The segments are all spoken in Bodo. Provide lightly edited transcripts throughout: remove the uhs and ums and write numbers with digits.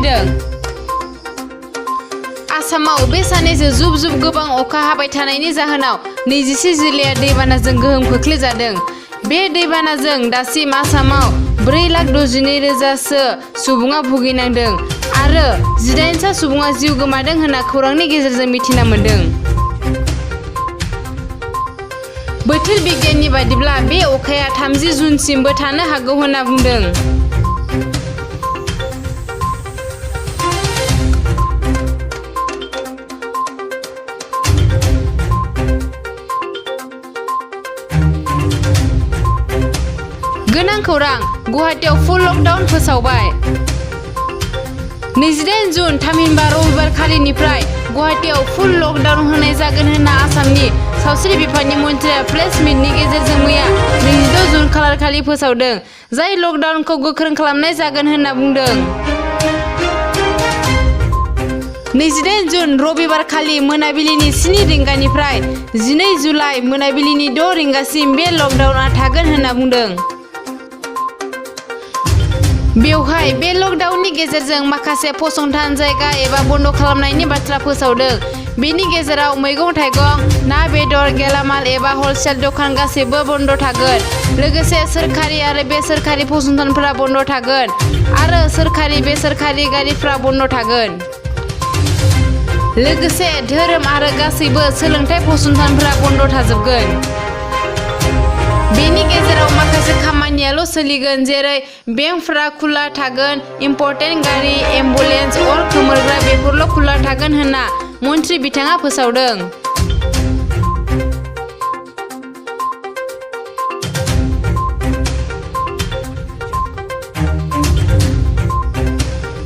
फैदों। आसामाव बे साननैसो जुब जुब गोबां अखा हाबाय थानायनि जाहोनाव 21 जिल्लाया दैबानाजों गोहोम खोख्लैजादों। बे दैबानाजों दासिम आसामाव 4,62,000सो सुबुङा भुगिनांदों आरो 18सा सुबुङा जिउ गोमादों होनना खौरांनि गेजेरजों मिथिना मोन्दों। बोथोर बिगियाननि बायदिब्ला बे अखाया 30 जुनसिमबो थानो हागौ होनना बुंदों। गोनां खौरां, गुवाहाटीआव फुल लकडाउन फोसावबाय। 28 जुन थामहिनबा रबिबार खालिनिफ्राय गुवाहाटीआव फुल लकडाउन होनाय जागोन होनना आसामनि सावस्रि बिफाननि मन्थ्रिया प्रेस मिटनि गेजेरजों मैया 26 जुन खालारखालि फोसावदों, जाय लकडाउनखौ गोख्रों खालामनाय जागोन होनना बुंदों। 28 जुन रबिबार खालि मोनाबिलिनि 7 रिंगानिफ्राय 12 जुलाइ मोनाबिलिनि 6 रिंगासिम बे लकडाउनआ थागोन होनना बुंदों। बेवहाय बे लकडाउननि गेजेरजों माखासे फसंथान, जायगा एबा बन्द खालामनायनि बाथ्रा फोसावदों। बेनि गेजेराव मैगं-थाइगं, ना, बेदर, गेलामाल एबा हलसेल दखान गासैबो बन्द थागोन। लोगोसे सोरखारि आरो बेसरकारि फसंथानफोरा बन्द थागोन आरो सोरखारि बेसरकारि गारिफ्रा बन्द थागोन। लोगोसे धोरोम आरो गासैबो सोलोंथाइ फसंथानफोरा बन्द थाजोबगोन। बेनि गेजेराव माखासे खामानियाल' सोलिगोन, जेरै बेंकफोरा खुला थागोन, इम्पर्टेन्ट गारि, एम्बुलेन्स, अर खोमोरग्रा बेफोरल' खुला थागोन होनना मन्थ्रि बिथाङा फोसावदों।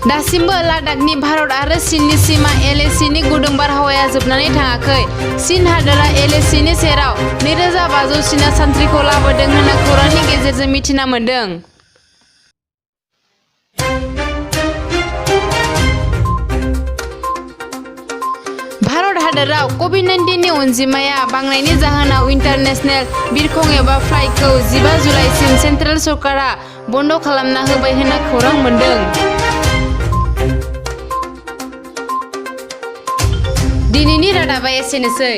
दासिमबो लादाखनि भारत आरो चीननि सीमा LACनि गुदुं बारहावाया जोबनानै थाङाखै। चीन हादोरा LACनि सेराव 2,500 चीना सान्थ्रिखौ लाबोदों होनना खौरांनि गेजेरजों मिथिना मोन्दों। भारत हादोराव COVID-19नि अनजिमाया बांनायनि जाहोनाव इन्टारनेशनेल बिरखं एबा फ्लाइटखौ 15 जुलाइसिम सेन्ट्रेल सरकारा बन्द खालामना होबाय होनना खौरां मोन्दों। दिनैनि रादाबा एसेनोसै।